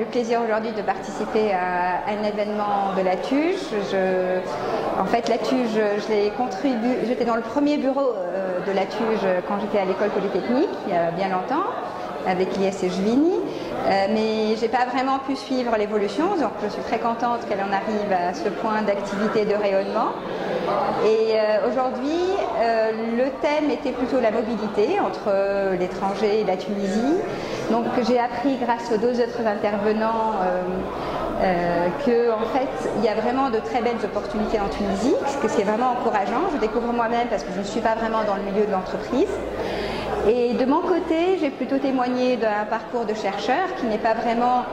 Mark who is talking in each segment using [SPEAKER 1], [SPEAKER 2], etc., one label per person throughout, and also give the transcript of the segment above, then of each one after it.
[SPEAKER 1] plaisir aujourd'hui de participer à un événement de la TUJ. En fait, la TUJ, j'étais dans le premier bureau de la TUJ quand j'étais à l'école polytechnique, il y a bien longtemps, avec l'IS et Juvigny. Mais je n'ai pas vraiment pu suivre l'évolution, donc je suis très contente qu'elle en arrive à ce point d'activité de rayonnement. Et aujourd'hui, le thème était plutôt la mobilité entre l'étranger et la Tunisie. Donc j'ai appris grâce aux deux autres intervenants que en fait il y a vraiment de très belles opportunités en Tunisie, ce qui est vraiment encourageant. Je découvre moi-même parce que je ne suis pas vraiment dans le milieu de l'entreprise. Et de mon côté, j'ai plutôt témoigné d'un parcours de chercheur qui n'est pas vraiment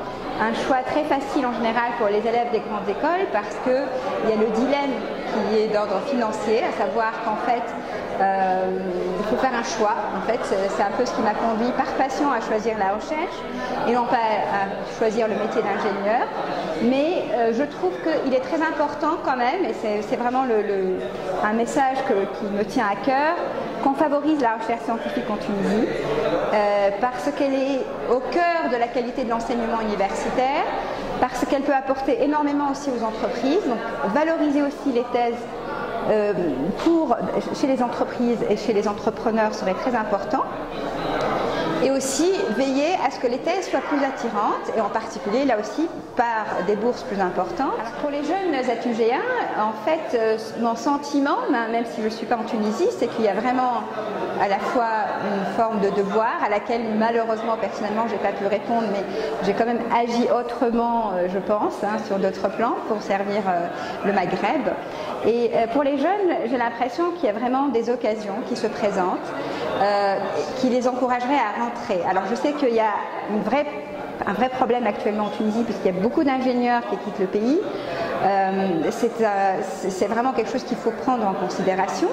[SPEAKER 1] un choix très facile en général pour les élèves des grandes écoles parce qu'il y a le dilemme qui est d'ordre financier, à savoir qu'en fait, il faut faire un choix. En fait, c'est un peu ce qui m'a conduit par passion à choisir la recherche et non pas à choisir le métier d'ingénieur. Mais je trouve qu'il est très important quand même, et c'est vraiment un message qui me tient à cœur, qu'on favorise la recherche scientifique en Tunisie parce qu'elle est au cœur de la qualité de l'enseignement universitaire, parce qu'elle peut apporter énormément aussi aux entreprises, donc valoriser aussi les thèses chez les entreprises et chez les entrepreneurs serait très important. Et aussi veiller à ce que les thèses soient plus attirantes, et en particulier là aussi par des bourses plus importantes. Alors pour les jeunes ATUGéens, en fait, mon sentiment, même si je ne suis pas en Tunisie, c'est qu'il y a vraiment à la fois une forme de devoir à laquelle malheureusement personnellement je n'ai pas pu répondre, mais j'ai quand même agi autrement, je pense, sur d'autres plans pour servir le Maghreb. Et pour les jeunes, j'ai l'impression qu'il y a vraiment des occasions qui se présentent, qui les encourageraient à rentrer. Alors je sais qu'il y a un vrai problème actuellement en Tunisie puisqu'il y a beaucoup d'ingénieurs qui quittent le pays. C'est vraiment quelque chose qu'il faut prendre en considération.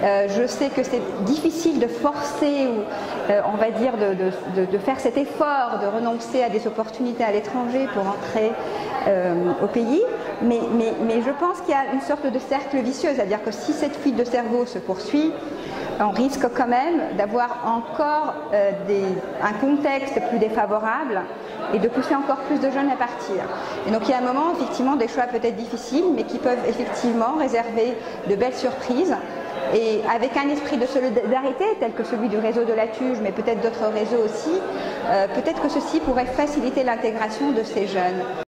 [SPEAKER 1] Je sais que c'est difficile de forcer ou on va dire de faire cet effort de renoncer à des opportunités à l'étranger pour entrer au pays, mais je pense qu'il y a une sorte de cercle vicieux, c'est-à-dire que si cette fuite de cerveau se poursuit, on risque quand même d'avoir encore un contexte plus défavorable et de pousser encore plus de jeunes à partir. Et donc il y a un moment, effectivement, des choix peut-être difficiles, mais qui peuvent effectivement réserver de belles surprises. Et avec un esprit de solidarité tel que celui du réseau de la TUJ, mais peut-être d'autres réseaux aussi, peut-être que ceci pourrait faciliter l'intégration de ces jeunes.